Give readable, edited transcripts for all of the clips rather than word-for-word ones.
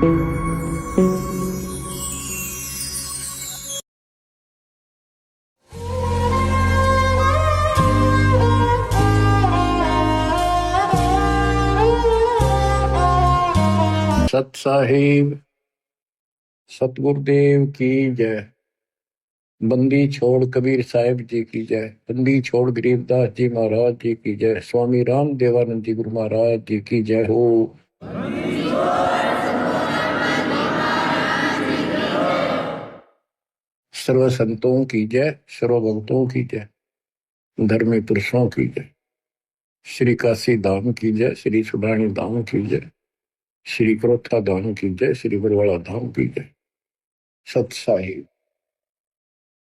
सत साहिब सतगुरुदेव की जय। बंदी छोड़ कबीर साहिब जी की जय। बंदी छोड़ गरीबदास जी महाराज जी की जय। स्वामी राम देवानंद जी गुरु महाराज जी की जय हो। सर्व संतों की जय, सर्व भक्तों की जय, धर्मी पुरुषों की जय। श्री काशी धाम की जय, श्री सुडानी धाम की जय, श्री क्रोथा धाम की जय, श्री बरवाड़ा धाम की जय। सत साहिब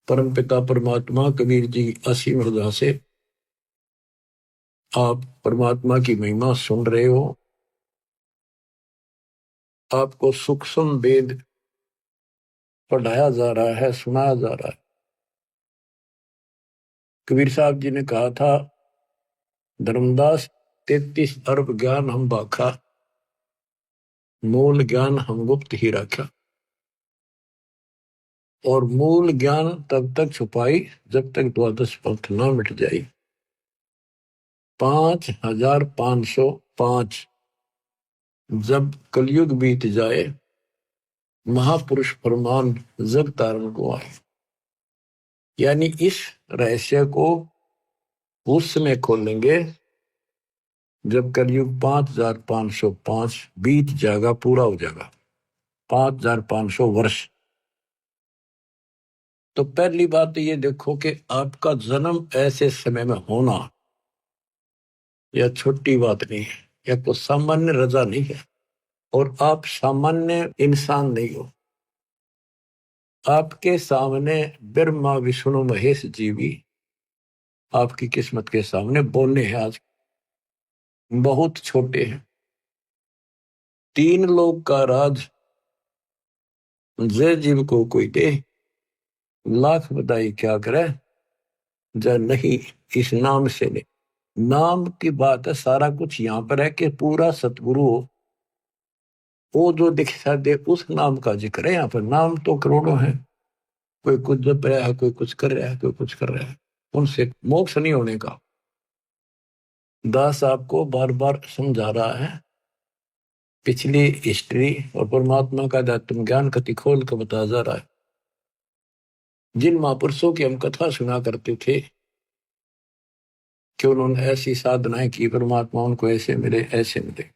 परम पिता परमात्मा कबीर जी असीम हृदय से आप परमात्मा की महिमा सुन रहे हो। आपको सूक्ष्म वेद पढ़ाया जा रहा है, सुनाया जा रहा है। कबीर साहब जी ने कहा था, धर्मदास 33 अरब ज्ञान हम बाखा, मूल ज्ञान हम गुप्त ही रखा। और मूल ज्ञान तब तक छुपाई जब तक द्वादश पंथ न मिट जाए। 5505 जब कलयुग बीत जाए, महापुरुष फरमान जग तारण को आए। यानी इस रहस्य को उस समय खोलेंगे जब कलयुग 5505 बीत जाएगा, पूरा हो जाएगा 5500 वर्ष। तो पहली बात ये देखो कि आपका जन्म ऐसे समय में होना यह छोटी बात नहीं है, यह कोई सामान्य रजा नहीं है। और आप सामान्य इंसान नहीं हो। आपके सामने ब्रह्मा विष्णु महेश जी भी आपकी किस्मत के सामने बोलने हैं। आज बहुत छोटे हैं। 3 लोग का राज जय जीव को कोई दे, लाख बधाई क्या करे, जय नहीं इस नाम से नहीं। नाम की बात है, सारा कुछ यहाँ पर है कि पूरा सतगुरु हो, वो जो दिखा दे उस नाम का जिक्र है। यहाँ पर नाम तो करोड़ों है, कोई कुछ जप रहा है, कोई कुछ कर रहा है, कोई कुछ कर रहा है। उनसे मोक्ष नहीं होने का दास आपको बार बार समझा रहा है। पिछली हिस्ट्री और परमात्मा का आत्म ज्ञान कति खोल कर बता जा रहा है। जिन महापुरुषों की हम कथा सुना करते थे कि उन्होंने ऐसी साधनाएं की, परमात्मा उनको ऐसे मिले ऐसे मिले,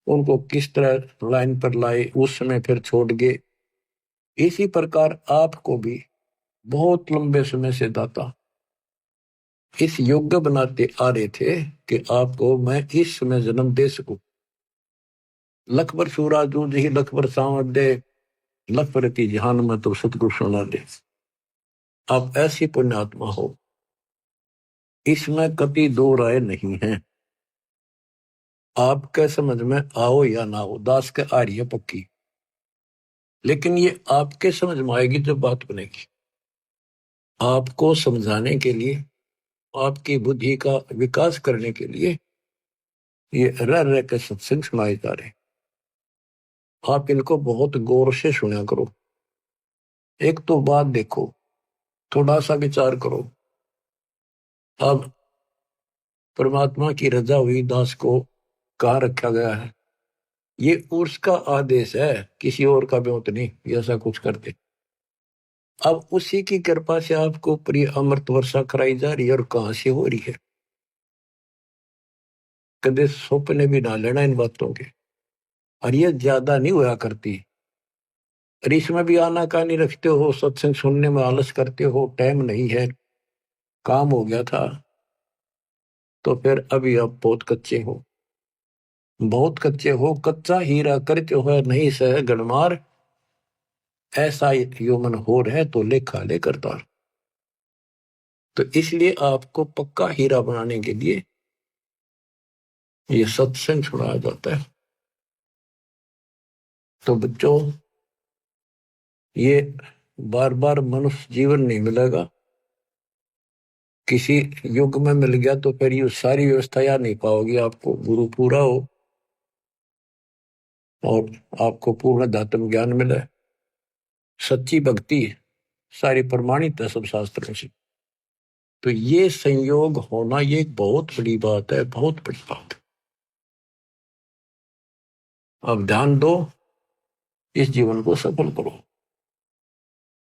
उनको किस तरह लाइन पर लाए, उस समय फिर छोड़ गए। इसी प्रकार आपको भी बहुत लंबे समय से दाता इस योग्य बनाते आ रहे थे कि आपको मैं इस समय जन्म दे सकूं। लखबर सूराजू जी लखबर सांवर दे, लखबर की जहान में तो सतगुरु सुना दे। आप ऐसी पुण्यात्मा हो, इसमें कभी दो राय नहीं है। आपके समझ में आओ या ना हो, दास के आ रही है पक्की, लेकिन ये आपके समझ में आएगी जब बात बनेगी। आपको समझाने के लिए, आपकी बुद्धि का विकास करने के लिए ये रह रह के सत्संग सुनाए जा रहे। आप इनको बहुत गौर से सुना करो। एक तो बात देखो, थोड़ा सा विचार करो। अब परमात्मा की रजा हुई दास को कहाँ रखा गया है? ये उसका आदेश है, किसी और का ब्योत नहीं ऐसा कुछ करते। अब उसी की कृपा से आपको प्रिय अमृत वर्षा कराई जा रही है। और कहां से हो रही है? कदे सपने भी ना लेना इन बातों के। और ये ज्यादा नहीं हुआ करती। और इसमें भी आनाकानी रखते हो, सत्संग सुनने में आलस करते हो, टाइम नहीं है, काम हो गया था, तो फिर अभी आप बहुत कच्चे हो, बहुत कच्चे हो। कच्चा हीरा करते हो नहीं सह गणमार, ऐसा ह्यूमन हो रहे तो लेखा ले करता। तो इसलिए आपको पक्का हीरा बनाने के लिए ये सत्संग सुनाया जाता है। तो बच्चों, ये बार बार मनुष्य जीवन नहीं मिलेगा। किसी युग में मिल गया तो फिर ये सारी व्यवस्था याद नहीं पाओगी। आपको गुरु पूरा हो और आपको पूर्ण अध्यात्म ज्ञान मिले, सच्ची भक्ति सारी प्रमाणित है सब शास्त्रों से। तो ये संयोग होना ये एक बहुत बड़ी बात है, बहुत बड़ी बात है। अब ध्यान दो, इस जीवन को सफल करो।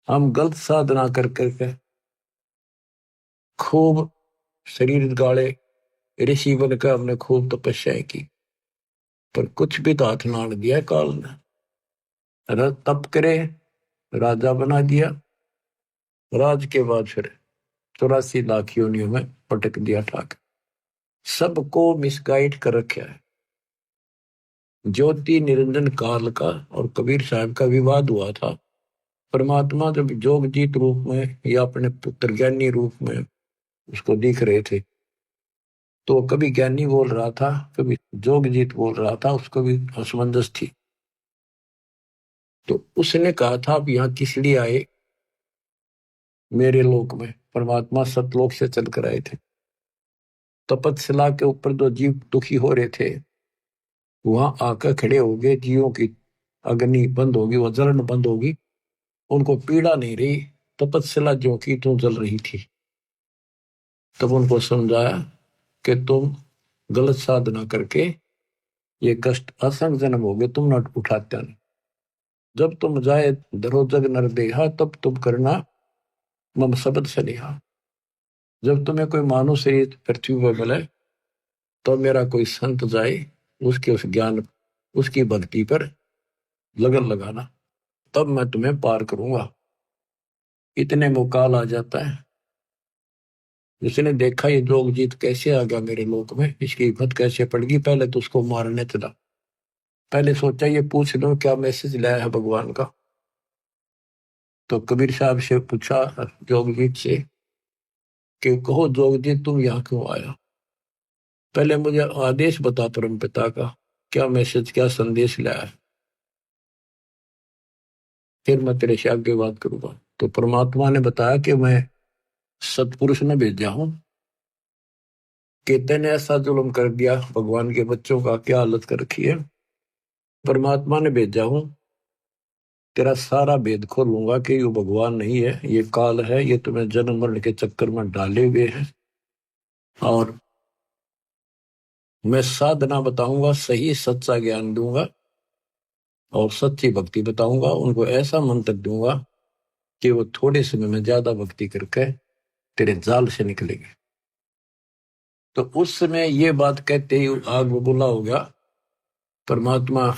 हम गलत साधना कर करके खूब शरीर गाड़े, ऋषि बनकर हमने खूब तपस्याएं की, पर कुछ भी तो हाथ ना दिया काल ने। तप करे, राजा बना दिया, राज के बाद फिर 84 लाख योनियों में पटक दिया ठाक। सबको मिसगाइड कर रखा है। ज्योति निरंजन काल का और कबीर साहब का विवाद हुआ था। परमात्मा जब जोगजीत रूप में या अपने पुत्र ज्ञानी रूप में उसको दिख रहे थे, तो कभी ज्ञानी बोल रहा था, कभी जोगजीत बोल रहा था, उसको भी असमंजस थी। तो उसने कहा था आप यहाँ किस लिए आए मेरे लोक में? परमात्मा सतलोक से चल कर आए थे। तपतशिला के ऊपर जो जीव दुखी हो रहे थे, वहां आकर खड़े हो गए, जीवों की अग्नि बंद होगी, वो जलन बंद होगी, उनको पीड़ा नहीं रही। तपस्या जो की तो जल रही थी। तब उनको समझाया कि तुम गलत साधना करके ये कष्ट असंग जन्म हो गए, तुम न उठाते नहीं। जब तुम जाए धरो जग नर देहा, तब तुम करना मम शब्द सनेहा। जब तुम्हें कोई मानव शरीर पृथ्वी पर मिले, तो मेरा कोई संत जाए, उसके उस ज्ञान, उसकी भक्ति पर लगन लगाना, तब मैं तुम्हें पार करूंगा। इतने मुकाल आ जाता है। जिसने देखा ये जोगजीत कैसे आ गया मेरे लोक में, इसकी हिम्मत कैसे पड़ गई, पहले तो उसको मारने चला। पहले सोचा ये पूछ लो क्या मैसेज लाया है भगवान का। तो कबीर साहब से पूछा जोगजीत से कि कहो जोगजीत तुम यहाँ क्यों आया? पहले मुझे आदेश बता परम पिता का, क्या मैसेज, क्या संदेश लाया है, फिर मैं तेरे से आगे बात करूंगा। तो परमात्मा ने बताया कि मैं सतपुरुष ने भेजा हूं कि तेने ऐसा जुल्म कर दिया, भगवान के बच्चों का क्या हालत कर रखी है। परमात्मा ने भेजा हूं, तेरा सारा भेद खोलूंगा कि ये भगवान नहीं है, ये काल है, ये तुम्हें जन्म मरण के चक्कर में डाले हुए है। और मैं साधना बताऊंगा, सही सच्चा ज्ञान दूंगा और सच्ची भक्ति बताऊंगा। उनको ऐसा मंत्र दूंगा कि वो थोड़े समय में ज्यादा भक्ति करके तेरे जाल से निकलेंगे। तो उस समय ये बात कहते ही आग बबूला हो गया। परमात्मा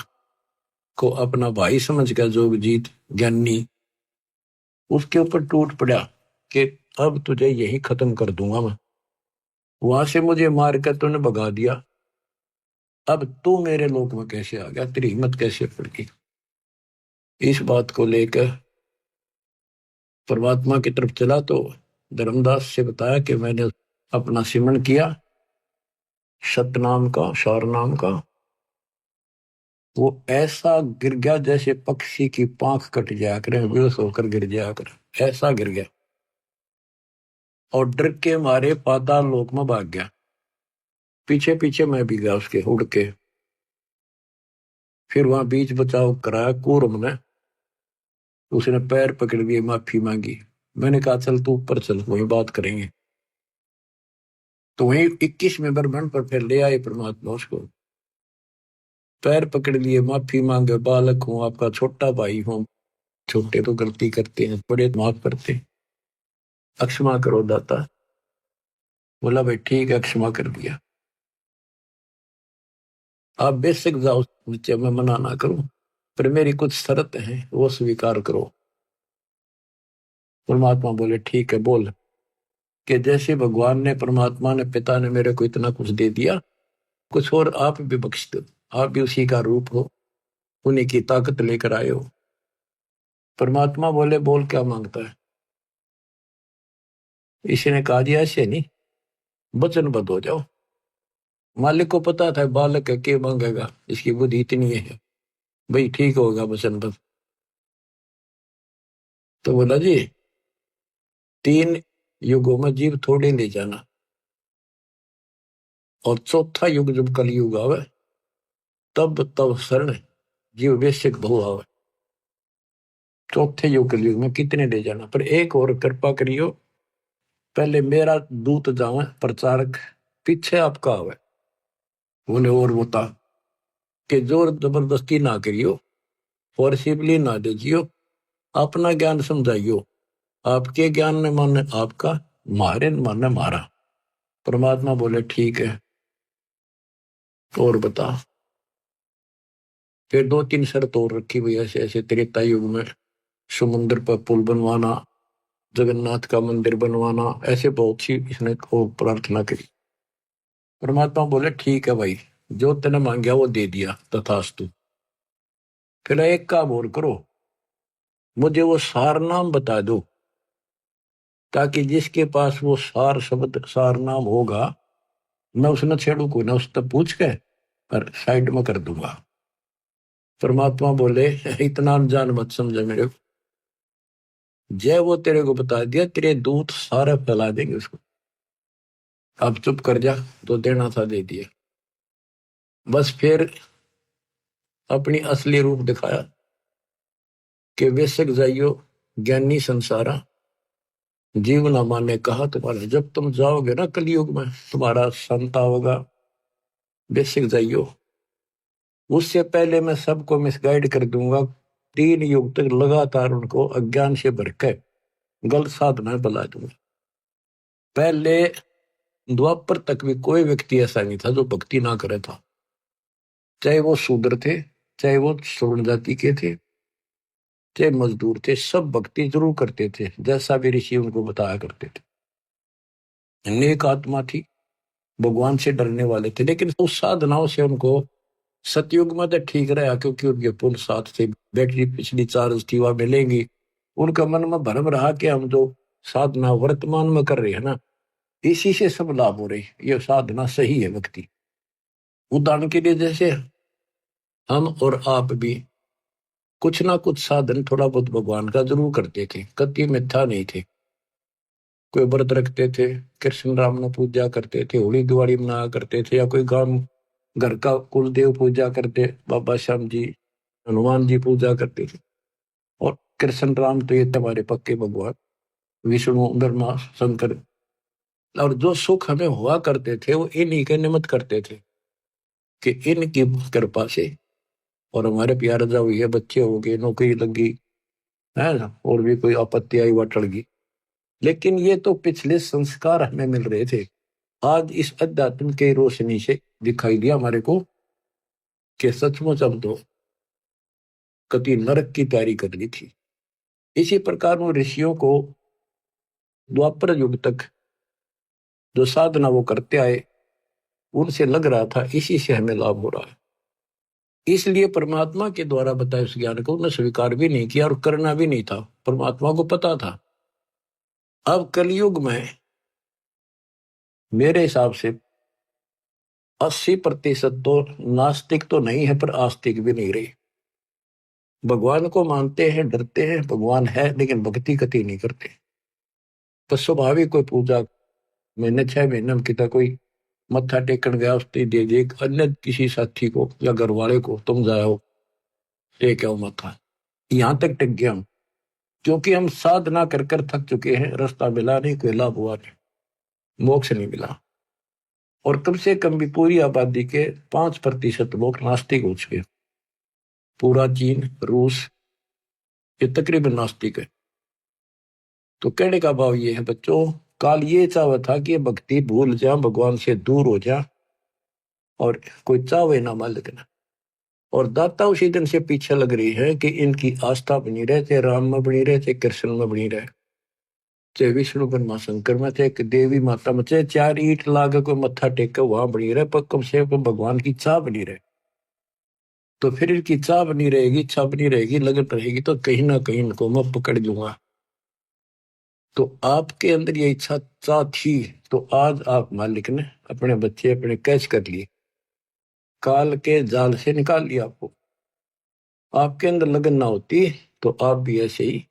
को अपना भाई समझ कर जोगजीत ज्ञानी उसके ऊपर टूट पड़ा कि अब तुझे यही खत्म कर दूंगा मैं। वहां से मुझे मार कर तूने भगा दिया, अब तू मेरे लोक में कैसे आ गया, तेरी हिम्मत कैसे पड़ गई? इस बात को लेकर परमात्मा की तरफ चला तो धर्मदास से बताया कि मैंने अपना सिमरण किया सतनाम का, शार नाम का। वो ऐसा गिर गया जैसे पक्षी की पांख कट जाया करे, बेहोश होकर गिर जाया करे, ऐसा गिर गया। और डर के मारे पाताल लोक में भाग गया। पीछे पीछे मैं भी गया उसके उड़ के। फिर वहां बीच बचाव कराया कूर्म ने, उसने पैर पकड़ लिए, माफी मांगी। मैंने कहा चल तू ऊपर चल, वही बात करेंगे। तो वही 21वें ब्रह्मांड पर फिर ले आए परमात्मा उसको। पैर पकड़ लिए, माफी मांगे, बालक हूं, आपका छोटा भाई हूं, छोटे तो गलती करते हैं, बड़े माफ करते, अक्षमा करो दाता। बोला भाई ठीक है, क्षमा कर दिया। आप बेशक जाओ नीचे, मैं मना ना करूं, पर मेरी कुछ शर्त है, वो स्वीकार करो। परमात्मा बोले ठीक है बोल। कि जैसे भगवान ने, परमात्मा ने, पिता ने मेरे को इतना कुछ दे दिया, कुछ और आप भी बख्श दो। आप भी उसी का रूप हो, उन्हीं की ताकत लेकर आए हो। परमात्मा बोले बोल क्या मांगता है? इसी ने कहा जी ऐसे नहीं, वचनबद्ध हो जाओ। मालिक को पता था बालक है, क्या मांगेगा, इसकी बुद्धि इतनी है, भाई ठीक होगा वचनबद्ध। तो बोला जी 3 युगों में जीव थोड़े ले जाना, और चौथा युग जब कलयुग आवे, तब तब शरण जीव बेसिक बहु आवे चौथे युग कलयुग में कितने ले जाना। पर एक और कृपा करियो, पहले मेरा दूत जावे प्रचारक, पीछे आपका आवे। उन्हें और बता कि जोर जबरदस्ती ना करियो, फोर्सिबली ना दीजियो, अपना ज्ञान समझाइयो। आपके ज्ञान ने माने आपका, मारे न माने मारा। परमात्मा बोले ठीक है, और बता। फिर दो तीन शर्त और रखी हुई, ऐसे ऐसे त्रेता युग में समुद्र पर पुल बनवाना, जगन्नाथ का मंदिर बनवाना, ऐसे बहुत सी इसने को प्रार्थना करी। परमात्मा बोले ठीक है भाई, जो तेने मांगया वो दे दिया, तथास्तु। फिर एक काम और करो, मुझे वो सार नाम बता दो, ताकि जिसके पास वो सार शब्द सार नाम होगा, मैं उसने छेड़ू को ना, उससे पूछ के पर साइड में कर दूंगा। परमात्मा बोले इतना अनजान मत समझे मेरे को, जय वो तेरे को बता दिया, तेरे दूत सारे फैला देंगे उसको। अब चुप कर जा, तो देना था दे दिया। बस फिर अपनी असली रूप दिखाया कि बेशक जाइयो ज्ञानी संसारा, जीवना माने कहा तुम्हारा। जब तुम जाओगे ना कलयुग में, तुम्हारा संता होगा, बेशक जाइयो। उससे पहले मैं सबको मिसगाइड कर दूंगा, 3 युग तक लगातार उनको अज्ञान से भर के गलत साधना बला दूंगा। पहले द्वापर तक भी कोई व्यक्ति ऐसा नहीं था जो भक्ति ना करे था, चाहे वो शूद्र थे, चाहे वो श्रवण जाति के थे, चाहे मजदूर थे, सब भक्ति जरूर करते थे, जैसा भी ऋषि उनको बताया करते थे। नेक आत्मा थी, भगवान से डरने वाले थे, लेकिन उस साधनाओं से उनको सतयुग में तो ठीक रहा, क्योंकि उनके पुल साथ थे, बैटरी पिछली चार्ज थी वह मिलेंगी। उनका मन में भरम रहा कि हम जो साधना वर्तमान में कर रहे हैं ना, इसी से सब लाभ हो रहे, ये साधना सही है भक्ति। उदाहरण के लिए जैसे हम और आप भी कुछ ना कुछ साधन थोड़ा बहुत भगवान का जरूर करते थे, कति मिथ्या नहीं थे। कोई व्रत रखते थे, कृष्ण राम ने पूजा करते थे, होली दिवाली मनाया करते थे, या कोई गांव घर का कुल देव पूजा करते, बाबा श्याम जी हनुमान जी पूजा करते थे। और कृष्ण राम तो ये हमारे पक्के भगवान, विष्णु ब्रह्मा शंकर। और जो सुख हमें हुआ करते थे वो इन्हीं के निमित्त करते थे, कि इनकी कृपा से। और हमारे प्यार जा हुई है, बच्चे हो गए, नौकरी लगी है ना, और भी कोई आपत्ति आई वह टल गई। लेकिन ये तो पिछले संस्कार हमें मिल रहे थे। आज इस अध्यात्म के रोशनी से दिखाई दिया हमारे को कि सचमुच हम तो कति नरक की तैयारी कर ली थी। इसी प्रकार वो ऋषियों को द्वापर युग तक जो साधना वो करते आए, उनसे लग रहा था इसी से हमें लाभ हो रहा है। इसलिए परमात्मा के द्वारा बताए उस ज्ञान को उन्हें स्वीकार भी नहीं किया और करना भी नहीं था, परमात्मा को पता था। अब कलयुग में मेरे हिसाब से 80% तो नास्तिक तो नहीं है, पर आस्तिक भी नहीं रही। भगवान को मानते हैं, डरते हैं, भगवान है, लेकिन भक्ति कति नहीं करते। तो स्वाभाविक कोई पूजा महीने 6 महीने में कितना कोई मत्था टेकन गया, उसने दे दिए, अन्य किसी साथी को या घर वाले को तुम जाओ टेक आओ मत्था, यहां तक टिक गया हम। क्योंकि हम साधना कर कर थक चुके हैं, रास्ता मिला नहीं, कोई लाभ हुआ नहीं, मोक्ष नहीं मिला। और कम से कम भी पूरी आबादी के 5% लोग नास्तिक हो चुके। पूरा चीन, रूस, ये तकरीबन नास्तिक है। तो कहने का भाव ये है बच्चों, काल ये चाहता था कि भक्ति भूल जा, भगवान से दूर हो जा, और कोई चाहे ना मालिक ना। और दाता उसी दिन से पीछे लग रही है कि इनकी आस्था बनी रहे, चाहे राम में बनी रहे, चाहे कृष्ण में बनी रहे, चाहे विष्णु ब्रह्मा शंकर में, चाहे देवी माता में, चाहे 4 ईंट लागे कोई मत्था टेक वहां बनी रहे, पर कम से कम भगवान की चाह बनी रहे। तो फिर इनकी चाह बनी रहेगी, इच्छा बनी रहेगी, लगन रहेगी, तो कहीं ना कहीं इनको मैं पकड़ लूंगा। तो आपके अंदर ये इच्छा चाह थी, तो आज आप मालिक ने अपने बच्चे अपने कैच कर लिए, काल के जाल से निकाल लिया आपको। आपके अंदर लगन ना होती तो आप भी ऐसे ही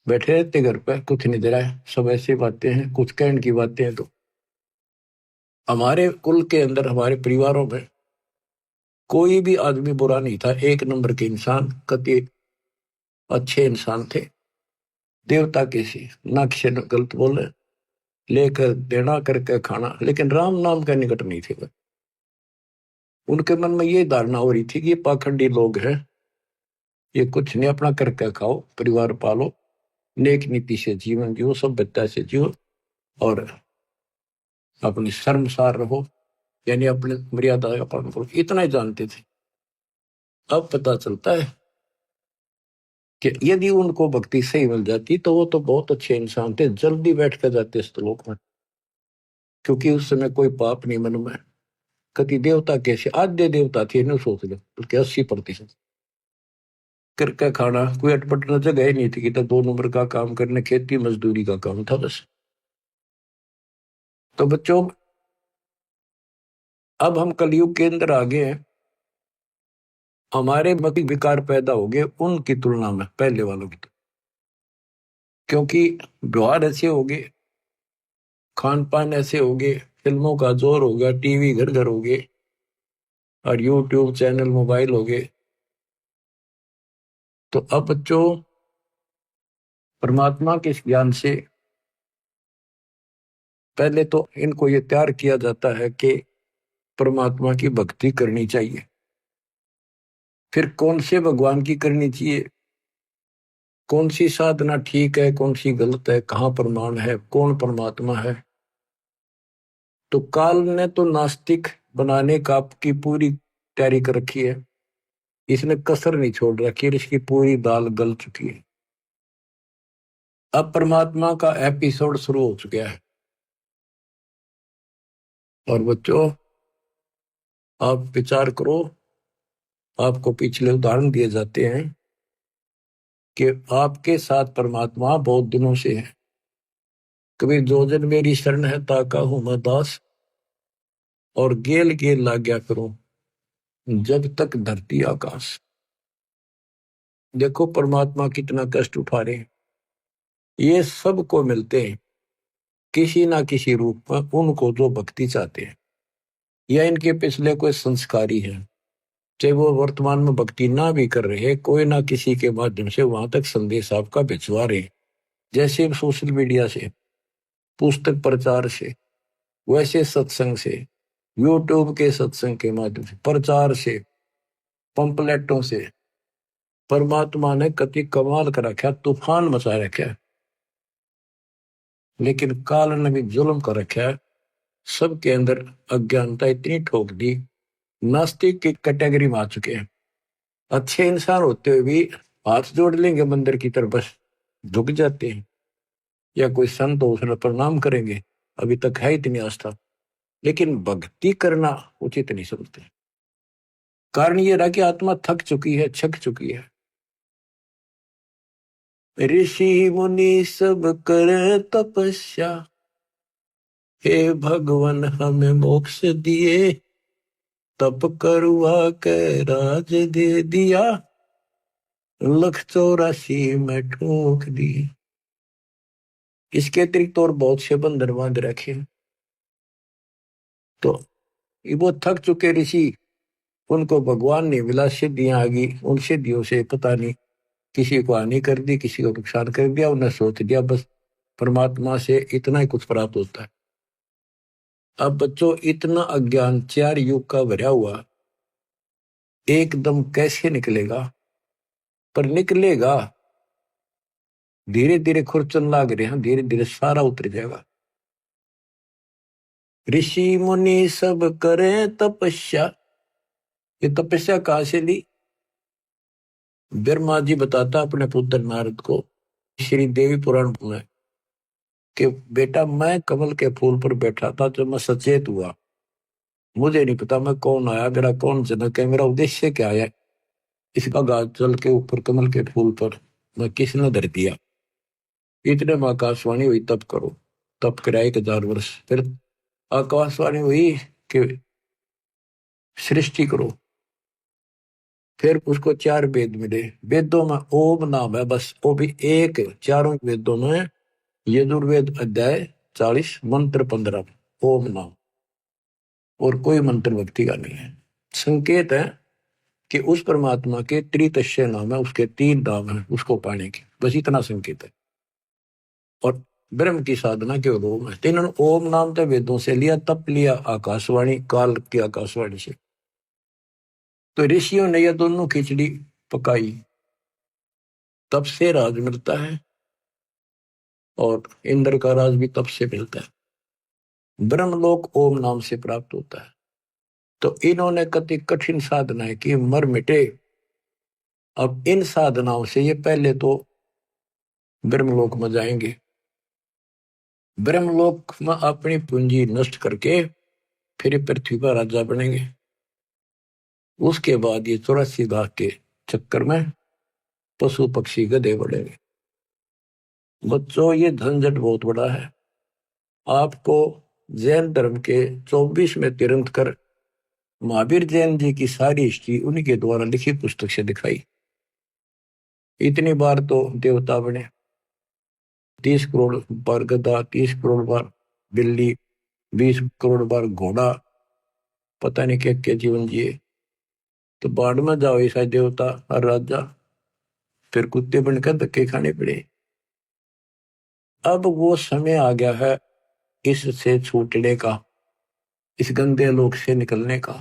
बैठे रहते घर पे, कुछ नहीं दे रहा है, सब ऐसी बातें हैं, कुछ कहने की बातें हैं। तो हमारे कुल के अंदर, हमारे परिवारों में कोई भी आदमी बुरा नहीं था, एक नंबर के इंसान, कति अच्छे इंसान थे, देवता के से ना किसी ने गलत बोले, लेकर देना करके खाना, लेकिन राम नाम का निकट नहीं थे। उनके मन में ये धारणा हो रही थी कि ये पाखंडी लोग हैं, ये कुछ नहीं, अपना करके खाओ, परिवार पालो, नेक नीति से जीवन जियो, सभ्यता से जियो, और अपनी शर्मसार रहो, यानी अपने मर्यादा का पालन करो, इतना ही जानते थे। अब पता चलता है कि यदि उनको भक्ति सही मिल जाती तो वो तो बहुत अच्छे इंसान थे, जल्दी बैठ कर जाते इस लोक में, क्योंकि उस समय कोई पाप नहीं मन में। कति देवता कैसे आद्य देवता थे, न सोच लो, बल्कि 80% करके खाना, कोई अटपट न जगह ही नहीं थी कि तो 2 नंबर का काम करने, खेती मजदूरी का काम था बस। तो बच्चों, अब हम कलयुग के अंदर आ गए हैं, हमारे मत विकार पैदा हो गए उनकी तुलना में, पहले वालों की, क्योंकि व्यवहार ऐसे हो गए, खान पान ऐसे हो गए, फिल्मों का जोर हो गया, टीवी घर घर हो गए, और यूट्यूब चैनल, मोबाइल हो गए। तो अब बच्चों, परमात्मा के इस ज्ञान से पहले तो इनको ये तैयार किया जाता है कि परमात्मा की भक्ति करनी चाहिए। फिर कौन से भगवान की करनी चाहिए, कौन सी साधना ठीक है, कौन सी गलत है, कहाँ प्रमाण है, कौन परमात्मा है। तो काल ने तो नास्तिक बनाने का की पूरी तैयारी कर रखी है, इसने कसर नहीं छोड़ रखी है, इसकी पूरी दाल गल चुकी है। अब परमात्मा का एपिसोड शुरू हो चुका है। और बच्चों, आप विचार करो, आपको पिछले उदाहरण दिए जाते हैं कि आपके साथ परमात्मा बहुत दिनों से है। कभी जो जन मेरी शरण है ताका हूं मैं दास, और गेल गेल लाग्या करूं जब तक धरती आकाश। देखो परमात्मा कितना कष्ट उठा रहे हैं, ये सबको मिलते हैं किसी ना किसी रूप में, उनको जो भक्ति चाहते हैं या इनके पिछले कोई संस्कारी है, चाहे वो वर्तमान में भक्ति ना भी कर रहे, कोई ना किसी के माध्यम से वहां तक संदेश आपका भिजवा रहे, जैसे सोशल मीडिया से, पुस्तक प्रचार से, वैसे सत्संग से, यूट्यूब के सत्संग के माध्यम से, प्रचार से, पंपलेटों से। परमात्मा ने कति कमाल कर रखा, तूफान मचा रखा है, लेकिन काल ने भी जुल्म कर रखा है, सबके अंदर अज्ञानता इतनी ठोक दी, नास्तिक की कैटेगरी में आ चुके हैं। अच्छे इंसान होते हुए भी हाथ जोड़ लेंगे मंदिर की तरफ, बस झुक जाते हैं, या कोई संत हो उसने प्रणाम करेंगे, अभी तक है इतनी आस्था, लेकिन भक्ति करना उचित नहीं समझते। कारण ये रहा कि आत्मा थक चुकी है, छक चुकी है। ऋषि मुनि सब करे तपस्या, हे भगवान हमें मोक्ष दिए, तप करवा के राज दे दिया, 184 में ठोक दी। इसके अतिरिक्त और बहुत से बंधन बांध रखे। तो वो थक चुके ऋषि, उनको भगवान ने मिला, सिद्धियां आ गई, उन सिद्धियों से पता नहीं किसी को हानि कर दी, किसी को नुकसान कर दिया, उन्हें सोच दिया बस परमात्मा से इतना ही कुछ प्राप्त होता है। अब बच्चों, इतना अज्ञान 4 युग का भरा हुआ एकदम कैसे निकलेगा? पर निकलेगा, धीरे धीरे खुरचन लाग रहे हैं, धीरे धीरे सारा उतर जाएगा। ऋषि मुनि सब करे तपस्या, ये तपस्या कहां से ली? ब्रह्मा जी बताता अपने पुत्र नारद को श्री देवी पुराण में कि बेटा, मैं कमल के फूल पर बैठा था जब मैं सचेत हुआ, मुझे नहीं पता मैं कौन आया, मेरा कौन जनक है, मेरा उद्देश्य क्या है, इसका गाज जल के ऊपर कमल के फूल पर मैं किसने धर दिया। इतने में आकाशवाणी हुई, तप करो। तप कराए 1000 वर्ष, फिर आकाशवाणी हुई कि सृष्टि करो। फिर उसको 4 वेद मिले, वेदों में ओम नाम है बस, वो भी एक, चारों वेदों में यजुर्वेद अध्याय 40 मंत्र 15, ओम नाम, और कोई मंत्र भक्ति का नहीं है। संकेत है कि उस परमात्मा के त्रितस्य नाम है, उसके 3 नाम है उसको पाने के, बस इतना संकेत है। और ब्रह्म की साधना केवल ओम है। तीनों ओम नाम तो वेदों से लिया, तप लिया आकाशवाणी, काल की आकाशवाणी से। तो ऋषियों ने यह दोनों खिचड़ी पकाई, तप से राज मिलता है और इंद्र का राज भी तप से मिलता है। ब्रह्मलोक ओम नाम से प्राप्त होता है। तो इन्होंने कति कठिन साधनाएं की, मर मिटे। अब इन साधनाओं से ये पहले तो ब्रह्मलोक में जाएंगे, ब्रह्मलोक में अपनी पूंजी नष्ट करके फिर पृथ्वी पर राजा बनेंगे। उसके बाद ये 84 लाख के चक्कर में पशु पक्षी गधे बढ़ेंगे। बच्चों, ये झंझट बहुत बड़ा है। आपको जैन धर्म के 24वें तीर्थंकर महावीर जैन जी की सारी हिस्ट्री उन्हीं द्वारा लिखी पुस्तक से दिखाई। इतनी बार तो देवता बने, 30 करोड़ बार गधा, 30 करोड़ बार बिल्ली, 20 करोड़ बार घोड़ा, पता नहीं क्या क्या जीवन जिए। तो बाढ़ में जाओ ऐसा देवता और राजा, फिर कुत्ते बनकर धक्के खाने पड़े। अब वो समय आ गया है इससे छूटने का, इस गंदे लोक से निकलने का।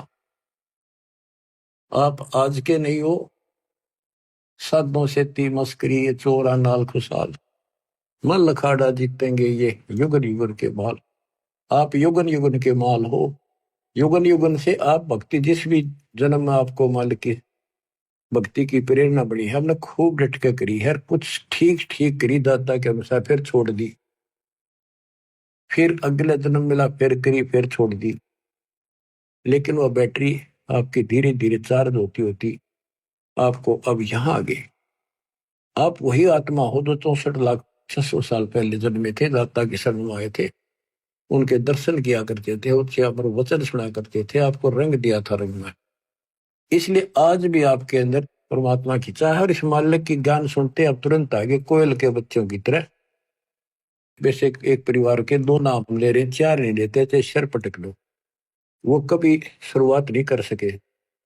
आप आज के नहीं हो, साधों से ती मस्करी, ये चोरा नाल खुशहाल, मन लखाड़ा जीतेंगे ये युगन युगन के माल। आप युगन युगन के माल हो। युगन युगन से आप भक्ति, जिस भी जन्म में आपको मालिक की भक्ति की प्रेरणा बनी है, हमने खूब डट के करी है, कुछ ठीक ठीक करी दाता के अनुसार, फिर छोड़ दी, फिर अगले जन्म मिला, फिर करी, फिर छोड़ दी। लेकिन वह बैटरी आपकी धीरे धीरे चार्ज होती होती आपको अब यहां आ गए। आप वही आत्मा हो जो 64,600 साल पहले जन्मे थे, दाता के शरण में आए थे, उनके दर्शन किया करते थे, उनसे अमर वचन सुना करते थे, आपको रंग दिया था रंग में। इसलिए आज भी आपके अंदर परमात्मा की चाह है। और इस मालिक की ज्ञान सुनते आप तुरंत आगे कोयल के बच्चों की तरह। वैसे एक परिवार के 2 नाम ले रहे, 4 नहीं लेते, चाहे सर पटक लो, वो कभी शुरुआत नहीं कर सके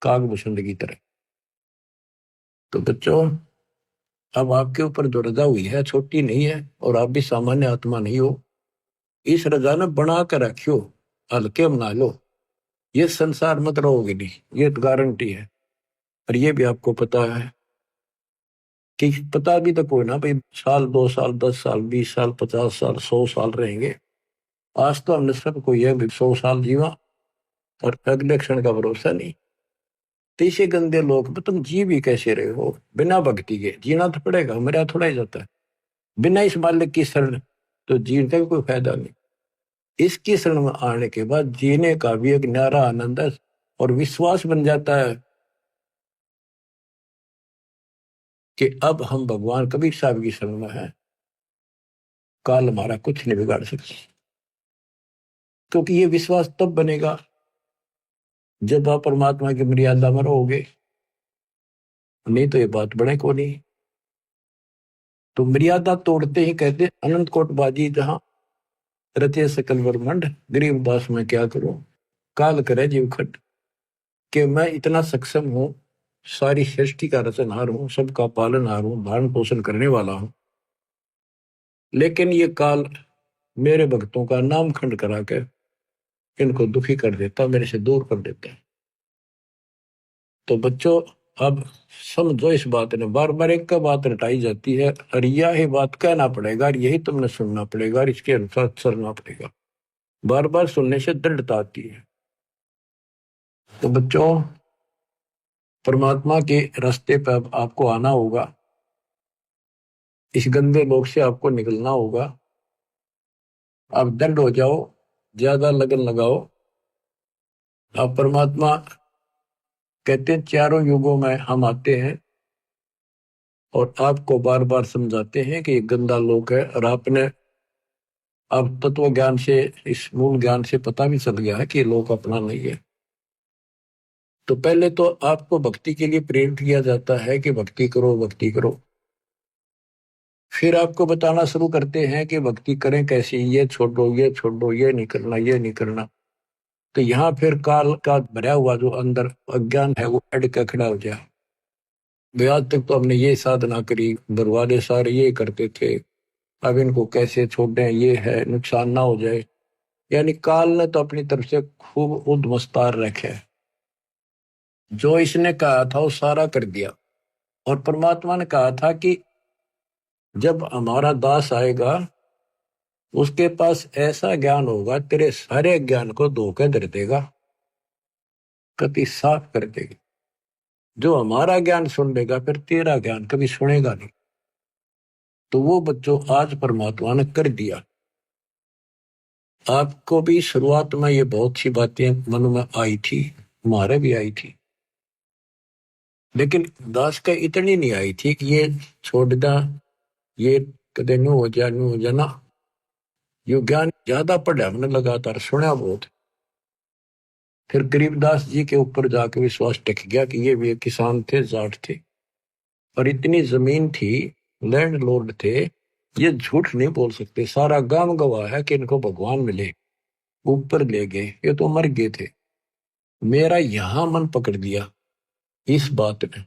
कागभूषण की तरह। तो बच्चों, अब आपके ऊपर जो रजा हुई है छोटी नहीं है, और आप भी सामान्य आत्मा नहीं हो। इस रजा ने बना कर रखियो, हल्के बना लो, ये संसार मत रहोगे नहीं, ये तो गारंटी है। और ये भी आपको पता है कि पता भी तो कोई ना भाई, साल 2 साल 10 साल 20 साल 50 साल 100 साल रहेंगे। आज तो हमने सब को यह 100 साल जीवा और अगले क्षण का भरोसा नहीं। तो इसे गंदे लोग में तुम जी भी कैसे रहे हो बिना भक्ति के? जीना तो पड़ेगा, मेरा थोड़ा ही जाता है बिना इस मालिक की शरण, तो जीने का भी कोई फायदा नहीं। इसकी शरण में आने के बाद जीने का भी एक न्यारा आनंद है और विश्वास बन जाता है कि अब हम भगवान कबीर साहब की शरण में है, काल हमारा कुछ नहीं बिगाड़ सकता। क्योंकि ये विश्वास तब बनेगा जब आप परमात्मा की मर्यादा में रहोगे, नहीं तो ये बात बने को नहीं। तो मर्यादा तोड़ते ही कहते अनंत कोट बाजी जहां रचे सकल ब्रह्मांड, गरीबदास में क्या करूं, काल करे जीव खट। कि मैं इतना सक्षम हूं, सारी सृष्टि का रचनहार हूं, सबका पालनहार हूं, धारण पोषण करने वाला हूं, लेकिन ये काल मेरे भक्तों का नाम खंड करा के इनको दुखी कर देता, मेरे से दूर कर देता है। तो बच्चों, अब समझो इस बात ने, बार बार एक का बात रटाई जाती है और यही बात कहना पड़ेगा और यही तुमने सुनना पड़ेगा और इसके अनुसार चलना पड़ेगा। बार बार सुनने से दृढ़ता आती है। तो बच्चों, परमात्मा के रास्ते पर आपको आना होगा, इस गंदे लोक से आपको निकलना होगा। आप दृढ़ हो जाओ, ज्यादा लगन लगाओ। आप परमात्मा कहते हैं 4 युगों में हम आते हैं और आपको बार बार समझाते हैं कि ये गंदा लोक है। और आपने अब तत्व ज्ञान से, इस मूल ज्ञान से पता भी चल गया है कि ये लोक अपना नहीं है। तो पहले तो आपको भक्ति के लिए प्रेरित किया जाता है कि भक्ति करो, भक्ति करो। फिर आपको बताना शुरू करते हैं कि भक्ति करें कैसे, ये छोड़ो, ये छोड़ो, ये नहीं करना, ये नहीं करना। तो यहाँ फिर काल का भरा हुआ जो अंदर अज्ञान है वो अड़ के खड़ा हो जाए। वे आज तक तो हमने ये साधना करी, दरवाजे सारे ये करते थे, अब इनको कैसे छोड़ दें, ये है नुकसान ना हो जाए। यानी काल ने तो अपनी तरफ से खूब उद्मस्तार रखे, जो इसने कहा था वो सारा कर दिया। और परमात्मा ने कहा था कि जब हमारा दास आएगा उसके पास ऐसा ज्ञान होगा तेरे सारे ज्ञान को धोखे धर देगा, कति साफ कर देगा। जो हमारा ज्ञान सुन लेगा फिर तेरा ज्ञान कभी सुनेगा नहीं। तो वो बच्चों आज परमात्मा ने कर दिया। आपको भी शुरुआत में ये बहुत सी बातें मन में आई थी, हमारे भी आई थी, लेकिन दास का इतनी नहीं आई थी कि ये छोड़ दा, ये कदे न्यू हो जा न्यू हो जाना। ये ज्ञान ज्यादा पढ़ा हमने, लगातार सुना बहुत। फिर गरीबदास जी के ऊपर जाके विश्वास टिक गया कि ये भी किसान थे, जाट थे, और इतनी जमीन थी, लैंड लॉर्ड थे, ये झूठ नहीं बोल सकते। सारा गांव गवाह है कि इनको भगवान मिले, ऊपर ले गए, ये तो मर गए थे। मेरा यहां मन पकड़ दिया इस बात ने।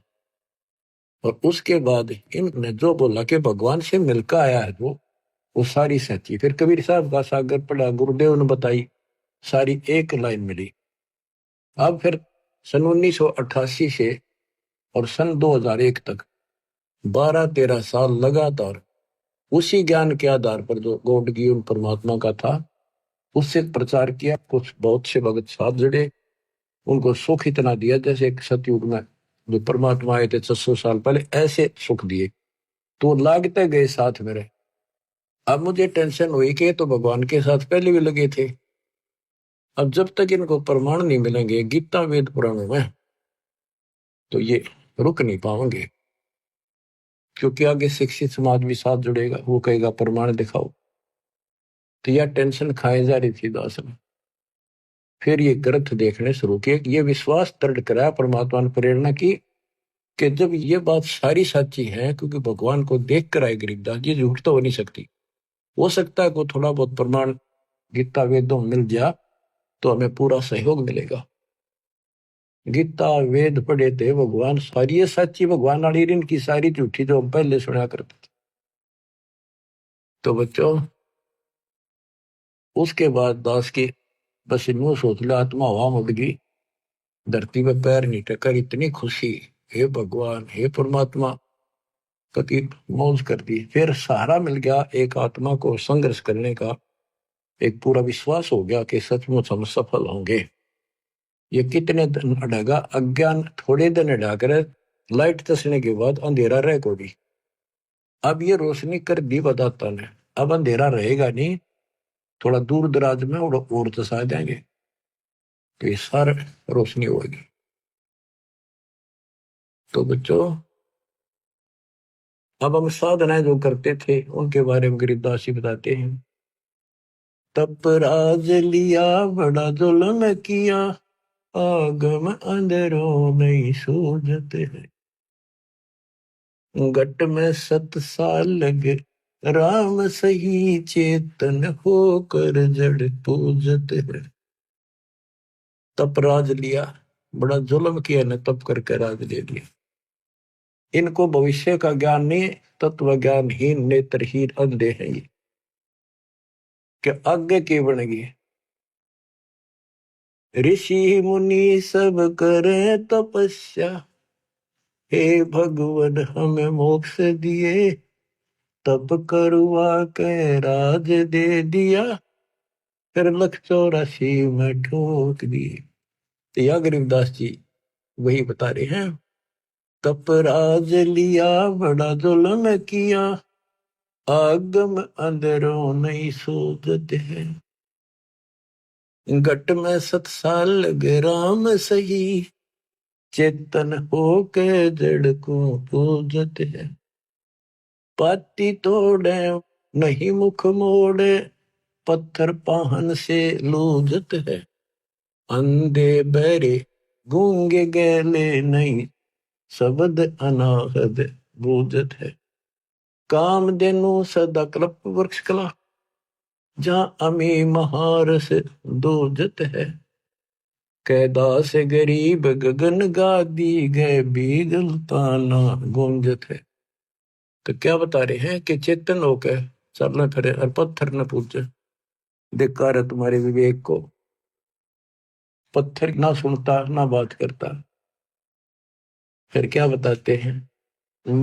और उसके बाद इन्होंने जो बोला कि भगवान से मिलकर आया है वो सारी सच्ची। फिर कबीर साहब का सागर पढ़ा, गुरुदेव ने बताई, सारी एक लाइन मिली। अब फिर सन 1988 से और सन 2001 तक 12-13 साल लगातार उसी ज्ञान के आधार पर जो गॉड गिवन परमात्मा का था उससे प्रचार किया। कुछ बहुत से भगत साहब जड़े, उनको सुख इतना दिया जैसे एक सतयुग में जो परमात्मा आए थे 600 साल पहले, ऐसे सुख दिए। तो लागते गए साथ मेरे। अब मुझे टेंशन हुई कि ये तो भगवान के साथ पहले भी लगे थे, अब जब तक इनको प्रमाण नहीं मिलेंगे गीता वेद पुराणों में तो ये रुक नहीं पाएंगे। क्योंकि आगे शिक्षित समाज भी साथ जुड़ेगा, वो कहेगा प्रमाण दिखाओ। तो यह टेंशन खाए जा रही थी दास ने। फिर ये ग्रंथ देखने शुरू किए, ये विश्वास दृढ़ कराया परमात्मा ने प्रेरणा की कि जब ये बात सारी सच्ची है, क्योंकि भगवान को देख कर आए गरीबदास जी, झूठ तो हो नहीं सकती। हो सकता है को थोड़ा बहुत प्रमाण गीता वेदों में मिल जाए तो हमें पूरा सहयोग मिलेगा। गीता वेद पढ़े थे, भगवान सारी ये सच्ची भगवान वाली, इनकी सारी झूठी जो हम पहले सुना करते थे। तो बच्चों उसके बाद दास की बस यूं सोच लो, आत्मा हवा मुड़ गई, धरती पे पैर नहीं टकर, इतनी खुशी, हे भगवान हे परमात्मा, कति मौज कर दी। फिर सहारा मिल गया एक आत्मा को संघर्ष करने का, एक पूरा विश्वास हो गया कि सचमुच हम सफल होंगे। ये कितने दिन अड़ेगा, अज्ञान थोड़े दिन अड़ा कर लाइट तसने के बाद अंधेरा रह कोड़ी। अब ये रोशनी कर दी बताता ने, अब अंधेरा रहेगा नहीं, थोड़ा दूर दराज में और तसा देंगे तो ये सारा रोशनी होगी। तो बच्चों अब हम साधनाएं जो करते थे उनके बारे में गरीबदास जी बताते हैं। तप राज लिया बड़ा जुल्म किया, आगम अंधेरों नहीं सूझते हैं, घट में 7 साल लगे राम सही, चेतन होकर जड़ पूजते हैं। तप राज लिया, बड़ा जुल्म किया ने, तप करके राज ले लिया। इनको भविष्य का ज्ञान नहीं, तत्व ज्ञानहीन नेत्रहीन अंधे हैं ये, कि आगे की बनेगी। ऋषि मुनि सब करे तपस्या, हे भगवान हमें मोक्ष दिए, तप करवा के राज दे दिया, फिर 184 में ठोक दिए। तो या गरीबदास जी वही बता रहे हैं, तप राज लिया बड़ा जुल्म किया, आगम अंधेरों नहीं सूझते हैं, घट में 7 साल लगे राम सही, चेतन होके जड़ को पूजते हैं। पाती तोड़े नहीं मुख मोड़े, पत्थर पाहन से लूजत है, अंधे बहरे गूंगे गैले नहीं, शब्द अनाहद बूझत है। काम देनु सदा कल्प वृक्ष कला, जहाँ अमी महारस दूजत है, कैदास गरीब गगन गादी गए बीगल ताना गूंजत है। तो क्या बता रहे हैं कि चेतन होकर चलना फिरे और पत्थर न पूछे। धिक्कार है तुम्हारे विवेक को। पत्थर ना सुनता ना बात करता। फिर क्या बताते हैं,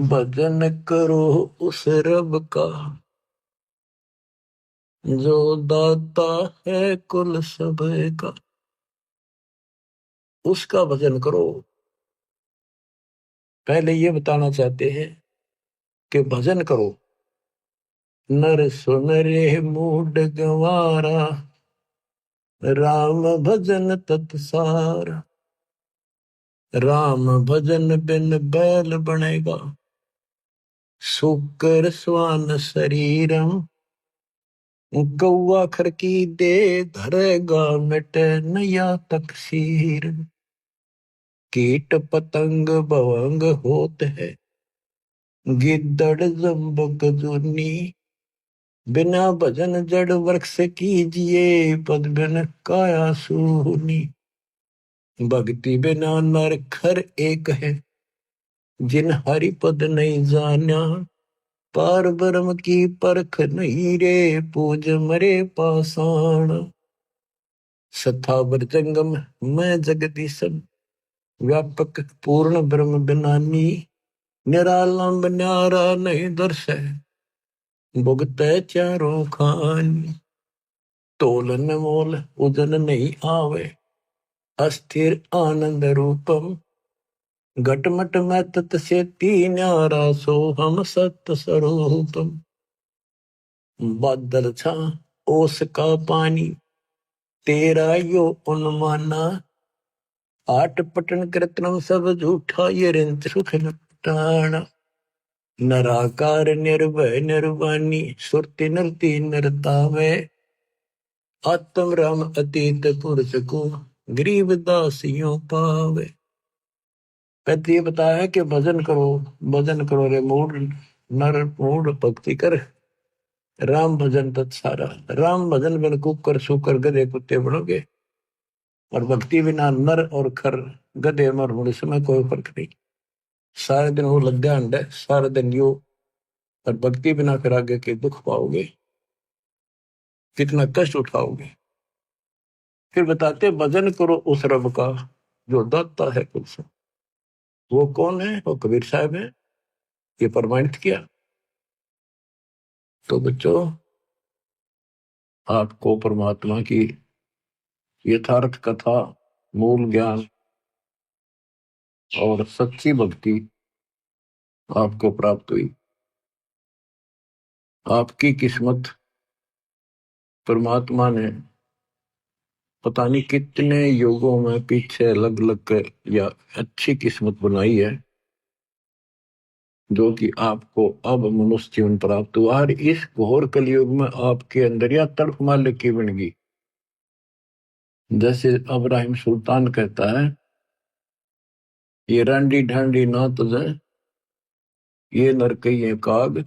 भजन करो उस रब का जो दाता है कुल सब का। उसका भजन करो। पहले ये बताना चाहते हैं कि भजन करो। नर सुन रे मूड गंवारा राम भजन तत्सार। राम भजन बिन बैल बनेगा सुकर स्वान शरीरम। कौआ खरकी दे धरेगा मिट नया तकसीर। कीट पतंग भवंग होत है गिद्दड़ जम्बक जुनी। बिना भजन जड़ वृक्ष कीजिए पद बिन काया सूनी। भक्ति बिना नर खर एक है जिन हरि पद नहीं जाना। पार ब्रह्म की परख नहीं रे पूज मरे पाषाण। सथावर जंगम मैं जगदीशन व्यापक पूर्ण ब्रह्म बिनानी। निरालंब न्यारा नहीं दर्श है भुगत चारों खानी। तोलन मोल उदन नहीं आवे अस्थिर आनंद रूपम। घटमट में तत् से न्यारा सो हम सत्य स्वरूपम। बादल छा ओस का पानी तेरा यो उन्माना। आठ पटन कृतनम सब झूठा ये रिंच सुख टाणा। नराकार निर्भय निर्वाणी सुरति नरती नरतावे। आत्म राम अतीत पुरुष को गरीब दासियों पावे। कहते ये बताया कि भजन करो रे मूड नर मूड भक्ति कर। राम भजन तत्सारा। राम भजन बिन कुकर सुकर गधे कुत्ते बनोगे और भक्ति बिना नर और खर गधे मर होने समय कोई फर्क नहीं। सारे दिन वो लग्गा अंड है सारा दिन यो। और भक्ति बिना फिर आगे के दुख पाओगे कितना कष्ट उठाओगे। फिर बताते भजन करो उस रब का जो दाता है कुल से। वो कौन है? वो कबीर साहब है। ये प्रमाणित किया। तो बच्चों आपको परमात्मा की यथार्थ कथा मूल ज्ञान और सच्ची भक्ति आपको प्राप्त हुई। आपकी किस्मत परमात्मा ने पता नहीं कितने युगों में पीछे अलग अलग कर या अच्छी किस्मत बनाई है जो कि आपको अब मनुष्य जीवन प्राप्त हुआ। और इस घोर कलयुग में आपके अंदर या तड़फ मालिक की बन गई। जैसे अब्राहिम सुल्तान कहता है ये रांडी ढांडी ना तुझे ये नरकइये काग।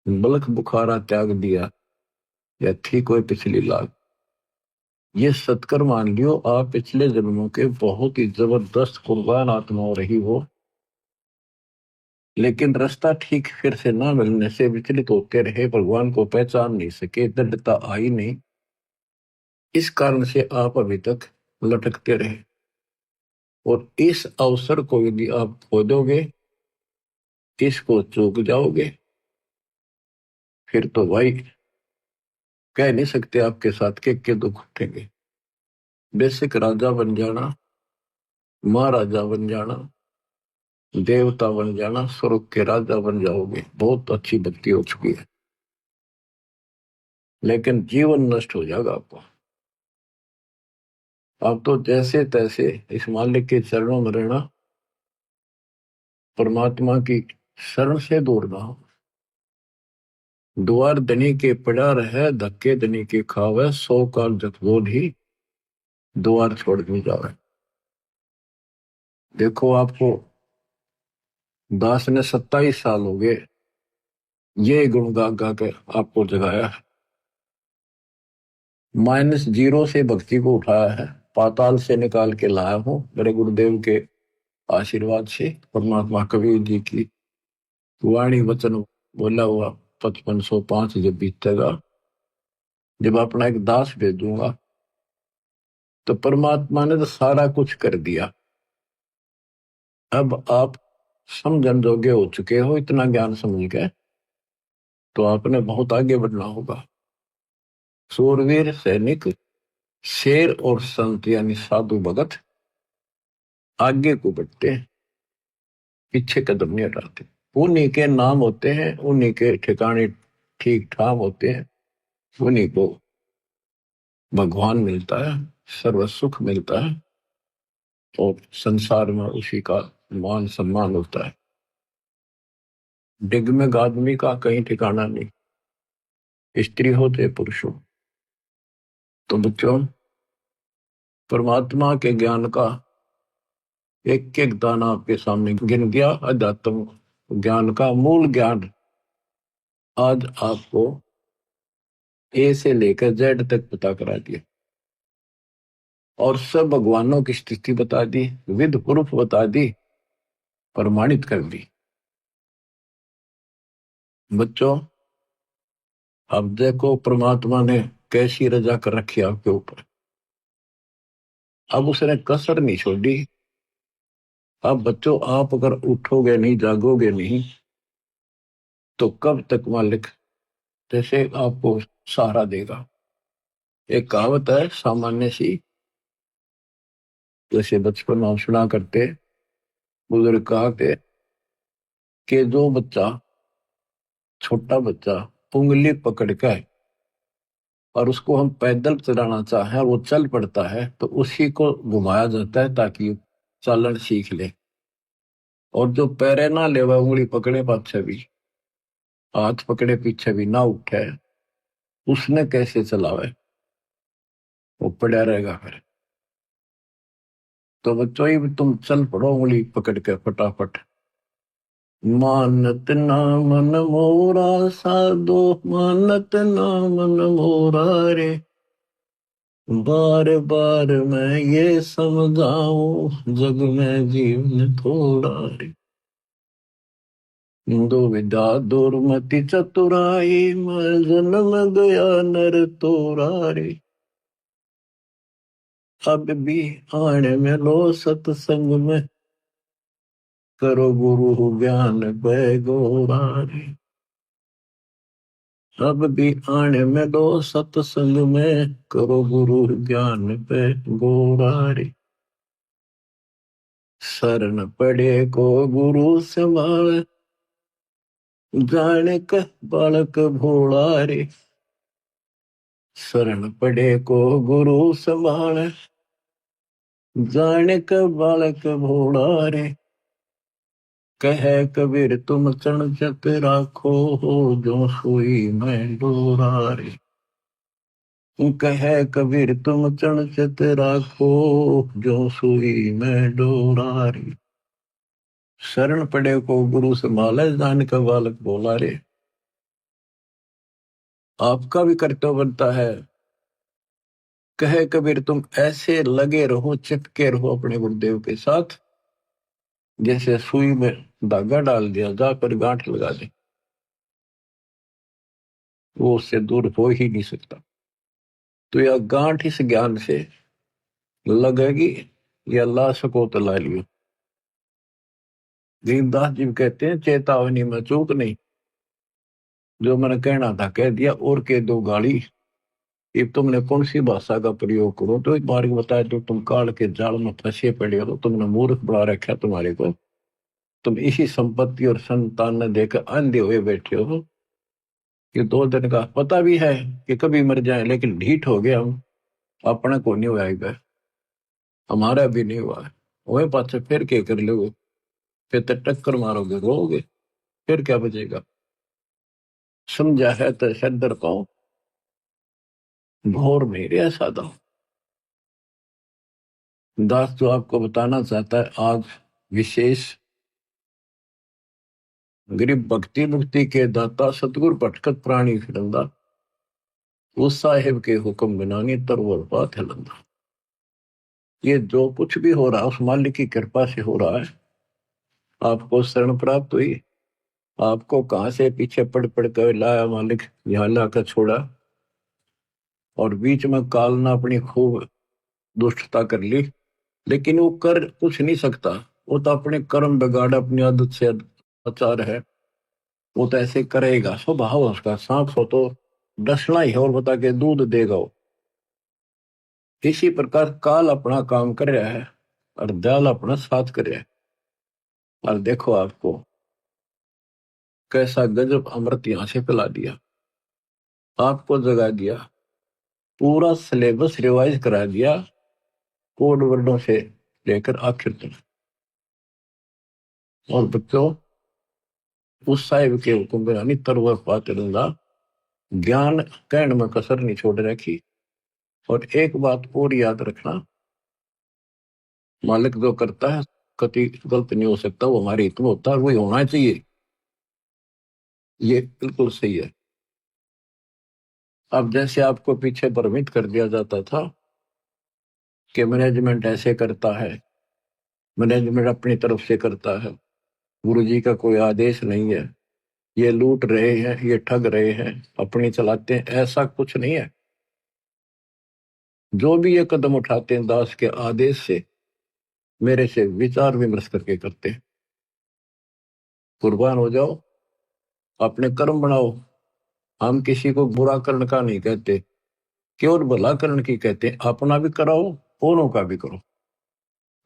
बलख बुखारा त्याग दिया या थी कोई पिछली लाग। ये सत्कर मान लियो आप पिछले जन्मों के बहुत ही जबरदस्त कुर्बान आत्मा हो रही हो। लेकिन रास्ता ठीक फिर से ना मिलने से विचलित होते रहे भगवान को पहचान नहीं सके दृढ़ता आई नहीं। इस कारण से आप अभी तक लटकते रहे। और इस अवसर को यदि आप खो दोगे इसको चूक जाओगे फिर तो भाई कह नहीं सकते आपके साथ के दुख उठेंगे। बेसिक राजा बन जाना महाराजा बन जाना देवता बन जाना स्वर्ग के राजा बन जाओगे बहुत अच्छी भक्ति हो चुकी है। लेकिन जीवन नष्ट हो जाएगा आपको। अब तो जैसे तैसे इस मालिक के चरणों में रहना परमात्मा की शरण से दूर ना हो। द्वार धनी के पड़ा रहे धक्के धनी के खावे 100 काल जतगोद ही द्वार छोड़ नहीं जावे। देखो आपको दास ने 27 साल हो गए ये गुण गा गा के आपको जगाया है। -0 से भक्ति को उठाया है पाताल से निकाल के लाया हूं मेरे गुरुदेव के आशीर्वाद से। परमात्मा कबीर जी की वाणी वचन बोला हुआ 5505 जब बीतेगा, जब अपना एक दास भेजूंगा, तो परमात्मा ने तो सारा कुछ कर दिया। अब आप समझन जोगे हो चुके हो, इतना ज्ञान समझ गए, तो आपने बहुत आगे बढ़ना होगा। सूरवीर सैनिक, शेर और संत यानी साधु भगत आगे को बढ़ते हैं, पीछे कदम नहीं हटाते। उन्हीं के नाम होते हैं, उन्हीं के ठिकाने ठीक ठाक होते हैं, उन्हीं को भगवान मिलता है, सर्व सुख मिलता है, और संसार में उसी का मान सम्मान होता है। डिगमिग आदमी का कहीं ठिकाना नहीं, स्त्री हो चाहे पुरुष हो। तो बच्चों, परमात्मा के ज्ञान का एक एक दाना आपके सामने गिन गया। अध्यात्म ज्ञान का मूल ज्ञान आज आपको ए से लेकर जेड तक पता करा दिया, और सब भगवानों की स्थिति बता दी, विद प्रूफ बता दी, प्रमाणित कर दी। बच्चों, अब देखो परमात्मा ने कैसी रजा कर रखी आपके ऊपर। अब उसने कसर नहीं छोड़ी। अब बच्चों, आप अगर उठोगे नहीं, जागोगे नहीं, तो कब तक मालिक जैसे आपको सहारा देगा। एक कहावत है सामान्य सी, जैसे बचपन में हम सुना करते, बुजुर्ग कहा कि जो बच्चा, छोटा बच्चा उंगली पकड़ के और उसको हम पैदल चलाना चाहें और वो चल पड़ता है, तो उसी को घुमाया जाता है ताकि चालन सीख ले। और जो पैरे ना ले, वह उंगली पकड़े पाछे भी, हाथ पकड़े पीछे भी ना उठे, उसने कैसे चलावे, वो पड़ा रहेगा फिर। तो बच्चों, ही तुम चल पड़ो उंगली पकड़ के फटाफट। मानत ना मन मोरा साधो, मानत ना मन मोरा रे, बार बार मैं ये समझाऊं, जग में जीवन थोड़ा रे। दो विदा दुर्मति चतुराई, मैं जन्म गया नर तोरा रे। अब भी आने में लो सत्संग में, करो गुरु ज्ञान पे गोरा रे। अब भी आने में लो सत्संग में, करो गुरु ज्ञान पे गोरा रे। शरण पड़े को गुरु संभाल, जाने का बालक भोला रे। शरण पड़े को गुरु संभाल, जाने का बालक भोला रे। कहे कबीर तुम चरण चत राखो, हो जो सोई मैं डोरा रे। कहे कबीर तुम चरण चत राखो, जो सोई मैं डोरा रे। शरण पड़े को गुरु संभाले, जान का बालक भोला रे। आपका भी कर्तव्य बनता है, कहे कबीर तुम ऐसे लगे रहो, चिपके रहो अपने गुरुदेव के साथ, जैसे सुई में धागा डाल दिया, जाकर गांठ लगा दे, वो उससे दूर हो ही नहीं सकता। तो यह गांठ इस ज्ञान से लगेगी, या ला सको तो ला लियो। दीनदास जी कहते हैं, चेतावनी में चूक नहीं, जो मैंने कहना था कह दिया, और कह दो गाली। अब तुमने कौन सी भाषा का प्रयोग करो, तो एक बार बताया, तो तुम काल के जाल में फंसे पड़े हो, तुमने मूर्ख बना रखा तुम्हारे को, तुम इसी संपत्ति और संतान ने देकर अंधे हुए बैठे हो। कि 2 दिन का पता भी है कि कभी मर जाए, लेकिन ढीठ हो गया हम, अपना को नहीं हुआ, हमारा भी नहीं हुआ है। वही पास फिर क्या कर लोगे, फिर तो टक्कर मारोगे, रोगे, फिर क्या बचेगा। समझा है तो सदर पाओ, भोर मेरे सादा। दास जो आपको बताना चाहता है आज विशेष, गरीब भक्ति मुक्ति के दाता सतगुरु भटकत प्राणी फिरंदा, उस साहेब के हुक्म बिना नहीं तरवर पात हिलंदा। ये जो कुछ भी हो रहा है उस मालिक की कृपा से हो रहा है। आपको शरण प्राप्त हुई, आपको कहां से पीछे पड़ पड़ कर लाया मालिक, यहाँ लाकर छोड़ा, और बीच में काल ने अपनी खूब दुष्टता कर ली, लेकिन वो कर कुछ नहीं सकता। वो तो अपने कर्म बिगाड़, अपनी आदत से आचार है, वो तो ऐसे करेगा, स्वभाव है उसका। सांप हो तो डसना ही है, और बता के दूध देगा वो। इसी प्रकार काल अपना काम कर रहा है और दयाल अपना साथ कर रहा है। और देखो आपको कैसा गजब अमृत यहां से पिला दिया, आपको जगा दिया, पूरा सिलेबस रिवाइज करा दिया, कोड वर्डों से लेकर आखिर तक। और बच्चों, उस साहिब के हुक्म बिना तरवर पाते रंगा, ज्ञान कहने में कसर नहीं छोड़ रखी। और एक बात और याद रखना, मालिक जो करता है कति गलत नहीं हो सकता, वो हमारे हित में होता है, वही होना चाहिए। ये बिल्कुल सही है। अब जैसे आपको पीछे भ्रमित कर दिया जाता था कि मैनेजमेंट ऐसे करता है, मैनेजमेंट अपनी तरफ से करता है, गुरु जी का कोई आदेश नहीं है, ये लूट रहे हैं, ये ठग रहे हैं, अपनी चलाते हैं, ऐसा कुछ नहीं है। जो भी ये कदम उठाते हैं दास के आदेश से, मेरे से विचार विमर्श करके करते हैं। कुर्बान हो जाओ, अपने कर्म बनाओ। हम किसी को बुरा करने का नहीं कहते, केवल भला करने की कहते हैं। अपना भी कराओ, औरों का भी करो।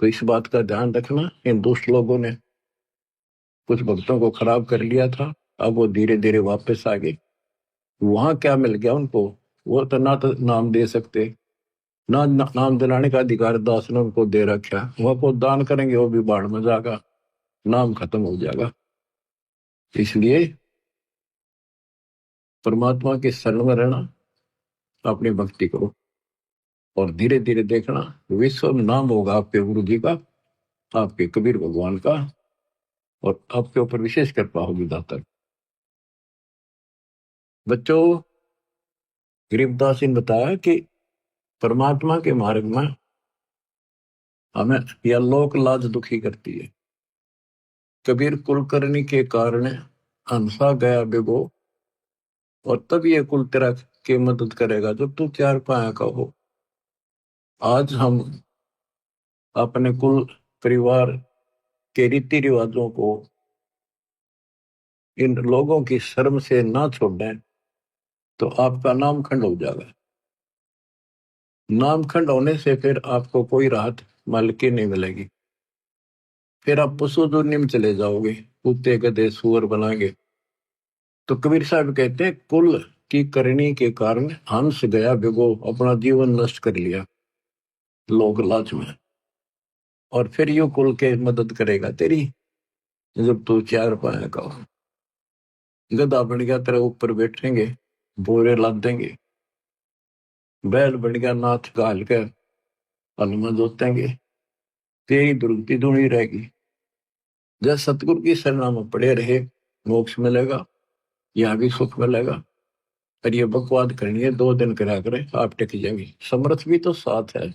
तो इस बात का ध्यान रखना। इन दुष्ट लोगों ने कुछ भक्तों को खराब कर लिया था, अब वो धीरे धीरे वापस आ गए। वहां क्या मिल गया उनको, वो तो नाम दे सकते, नाम दिलाने का अधिकार दास ने उनको दे रखा। वह को दान करेंगे वो भी बाढ़ में जाएगा, नाम खत्म हो जाएगा। इसलिए परमात्मा के शरण में रहना, अपनी भक्ति करो, और धीरे धीरे देखना विश्व में नाम होगा आपके गुरु जी का, आपके कबीर भगवान का, और आपके ऊपर विशेष कृपा होगी दाता। बच्चों, गरीबदास जी ने बताया कि परमात्मा के मार्ग में हमें यह लोक लाज दुखी करती है। कबीर कुलकर्णी के कारण हंसा गया बिगो, और तब ये कुल तेरा के मदद करेगा जब तू चार पाया का हो। आज हम अपने कुल परिवार के रीति रिवाजों को, इन लोगों की शर्म से ना छोड़ें तो आपका नामखंड हो जाएगा। नामखंड होने से फिर आपको कोई राहत मालिक की नहीं मिलेगी। फिर आप पशु दुनिया में चले जाओगे, कुत्ते गधे सुअर बनाएंगे। तो कबीर साहब कहते हैं कुल की करनी के कारण हंस गया बिगो, अपना जीवन नष्ट कर लिया लोग लाज में। और फिर यू कुल के मदद करेगा तेरी जब तू चार पाया का हो। गधा बन गया तेरे ऊपर बैठेंगे, बोरे लाद देंगे। बैल बन गया नाथ गाल के हनुमा जोतेंगे, तेरी दुर्गति धुनी रहेगी। जब सतगुरु की शरणा में पड़े रहे, मोक्ष मिलेगा, यहाँ भी सुख मिलेगा। और ये बकवाद करनी है 2 दिन करा करे, आप टिक जाएंगे। समर्थ भी तो साथ है।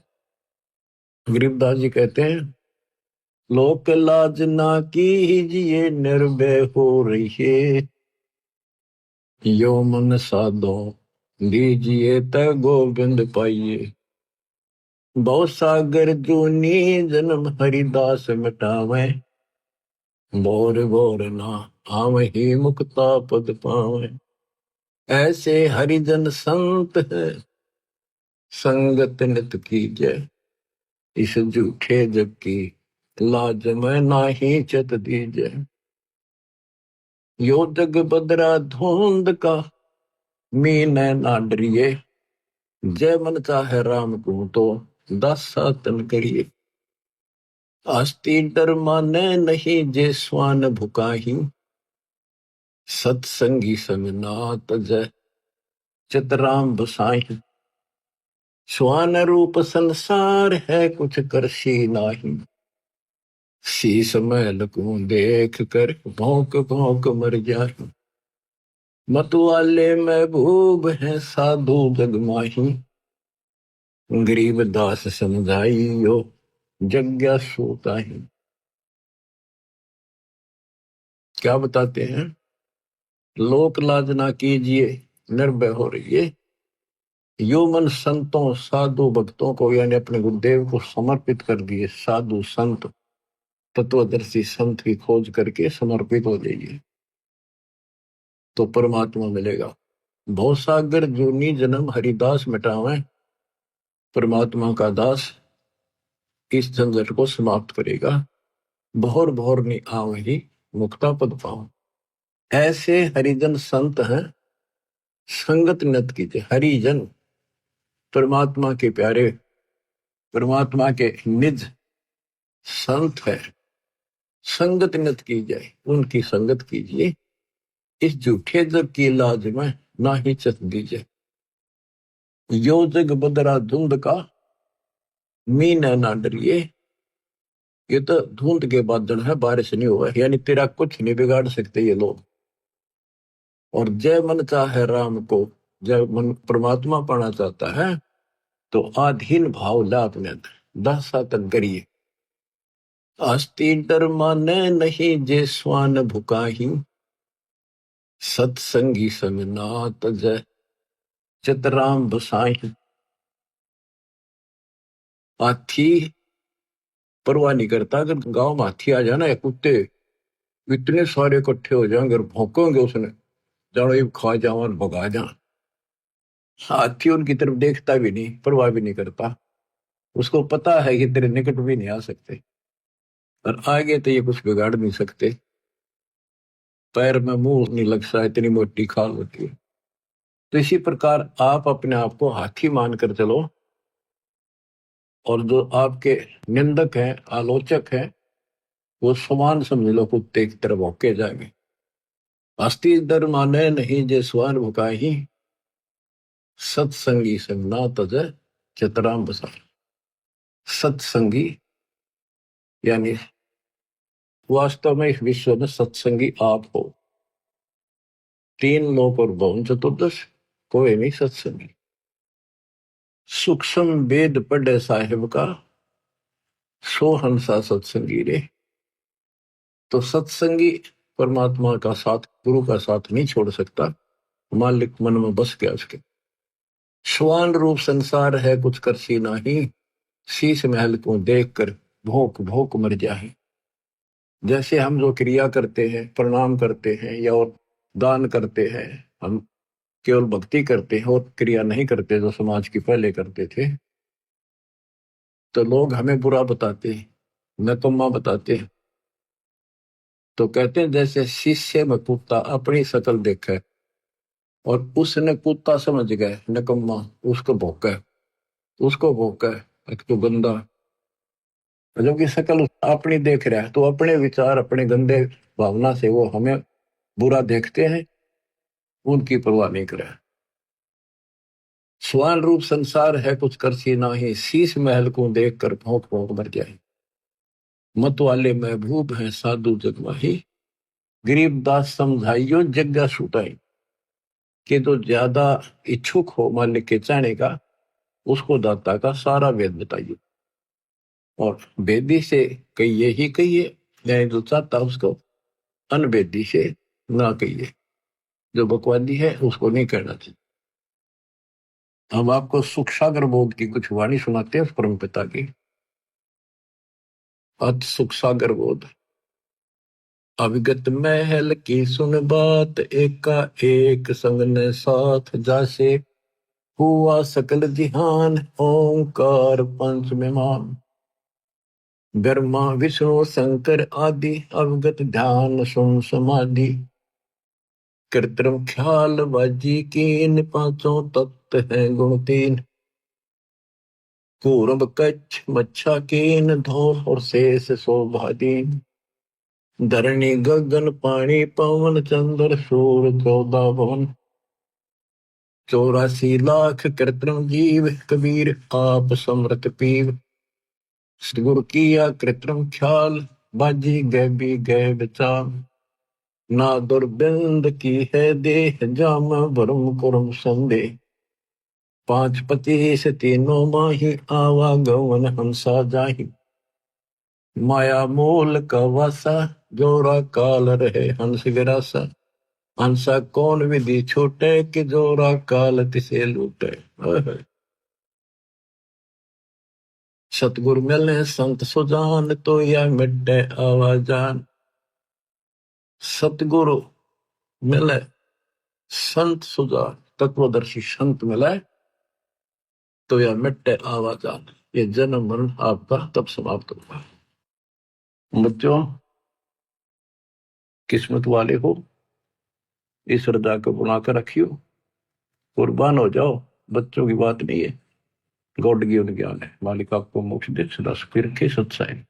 गरीबदास जी कहते हैं, लोक लाज ना कीजिए निर्भय हो रहिए, यो मन साधो दीजिए त गोविंद पाइए। बहु सागर जूनी जन्म हरिदास मिटावे, बोर बोर ना आवहि मुक्ता पद पावे। ऐसे हरिजन संत है संगत नित कीजय, इस झूठे जग की लाज में नाही चत दीजय। यो जग बदरा धुंध का मीन ना डरिए, जय मन चाहे राम को तो दासा तन करिए। आस्ती डर माने नहीं जे स्वान भुकाही, सत्संगी संग नात जय चितराम बसाही। स्वान रूप संसार है कुछ करसी नाही, शीस महल को देख कर भौंक भौंक मर जाही। मतवाले महबूब है साधु जग माही, गरीब दास समझाइयो जग्या सोताही। क्या बताते हैं? लोक लाज ना कीजिए, निर्भय हो रहिए। यो मन संतों साधु भक्तों को यानी अपने गुरुदेव को समर्पित कर दिए। साधु संत तत्वदर्शी संत की खोज करके समर्पित हो जाइए तो परमात्मा मिलेगा। भवसागर जूनी जन्म हरिदास मिटावे, परमात्मा का दास इस झंझट को समाप्त करेगा। भोर भोर नि आवहि मुक्ता पद पाओ। ऐसे हरिजन संत हैं, संगत नत कीजिए। हरिजन परमात्मा के प्यारे, परमात्मा के निज संत है, संगत नत की जाए, उनकी संगत कीजिए। इस झूठे जग की लाज में ना ही चत दीजिए। यो जग बदरा धुंध का, मीन ना डरिए। ये तो धुंध के बादल है, बारिश नहीं हुआ, यानी तेरा कुछ नहीं बिगाड़ सकते ये लोग। और जय मन चाहे राम को, जय मन परमात्मा पाना चाहता है तो आधीन भाव ला अपने दशा तक करिए। आस्ती डर माने नहीं जे स्वान भुकाही, सत्संगी संग नात जय चितराम बसाही। हाथी परवाह नहीं करता, अगर गांव में हाथी आ जाना या कुत्ते इतने सारे इकट्ठे हो जाएंगे और भौंकेंगे उसने, जानो ये खा जाओ और भगा जा। हाथी उनकी तरफ देखता भी नहीं, परवाह भी नहीं करता। उसको पता है कि तेरे निकट भी नहीं आ सकते और आगे तो ये कुछ बिगाड़ नहीं सकते। पैर में मुंह नहीं लगता, इतनी मोटी खाल होती है। तो इसी प्रकार आप अपने आप को हाथी मानकर चलो और जो आपके निंदक हैं, आलोचक हैं, वो समान समझ लो, कुत्ते की तरफ भौंके जाएंगे। अस्ति डर माने नहीं जे स्वान भुकाही, सत्संगी संग ना तज चितराम बसा। सत्संगी यानी वास्तव में इस विश्व में सत्संगी आप हो। तीन लोक और भवन चतुर्दश, कोई नहीं सत्संगी। सूक्ष्म वेद पढ़े साहिब का, सो हंसा सत्संगी रे। तो सत्संगी परमात्मा का साथ, गुरु का साथ नहीं छोड़ सकता, मालिक मन में बस गया उसके। श्वान रूप संसार है कुछ करसी नाही, शीश महल को देख कर भोक भोक मर जाए। जैसे हम जो क्रिया करते हैं, प्रणाम करते हैं या और दान करते हैं, हम केवल भक्ति करते हैं और क्रिया नहीं करते जो समाज की पहले करते थे, तो लोग हमें बुरा बताते हैं, नकम्मा बताते हैं। तो कहते हैं जैसे शीशे में कुत्ता अपनी शक्ल देखा और उसने कुत्ता समझ गए नकम्मा, उसको भौंका, उसको भौंका एक तो गंदा, जबकि शक्ल अपनी देख रहा है, तो अपने विचार, अपने गंदे भावना से वो हमें बुरा देखते हैं, उनकी परवाह नहीं करे। स्वान रूप संसार है कुछ करसी नाही, शीश महल को देख कर भौंक भौंक मर जाए। मत वाले महबूब है साधु जगमाही, गरीबदास समझाइयो जग्गा छूटाई। कि जो ज्यादा इच्छुक हो मालिक के चाहने का, उसको दाता का सारा वेद बताइए और वेदी से कहिए ही कहिए, यानी जो चाहता उसको अनवेदी से ना कहिए। जो बकवादी है उसको नहीं कहना चाहिए। हम आपको सुख सागर बोध की कुछ वाणी सुनाते हैं परम पिता की। अत सुख सागर बोध। अविगत महल की सुन बात, एका एक संग ने साथ जासे। हुआ सकल जिहान ओंकार पंच में मान। ब्रह्मा विष्णु शंकर आदि, अवगत ध्यान सुन समाधि। कृत्रिम ख्याल बाजी कीन, पांचों तत्व हैं गुण तीन। पूर्व कच्छ मच्छा कीन, धौल और शेष शोभादीन। धरणी गगन पानी पवन, चंद्र सूर्य 14 भवन। 84 लाख कृत्रिम जीव, कबीर आप समृत पीव। गुरु किया कृत्रिम ख्याल, बाजी गैबी गै विचार। ना दुर्बिंद की है देह, जाम भरम कुरम संदेह। पांच पति से तीनों माही, आवागमन हंसा जाही। माया मूल का वासा, जोरा काल रहे हंस विरासा। हंसा कौन विधि छूटे, कि जोरा काल तिसे लूटे। सतगुरु मिले संत सुजान, तो यह मिटे आवाजान। सतगुरु मिले संत सुजान, तत्वदर्शी संत मिले, तो यह मिटे आवाजान। ये जन्म मरण आपका तब समाप्त होगा। बच्चों, किस्मत वाले हो, इस हृदय को बनाकर रखियो, कुर्बान हो जाओ। बच्चों की बात नहीं है, गॉड गिवन ज्ञान है। मालिक आपको मोक्ष दे, सदा सुखी रखे, सत्साई।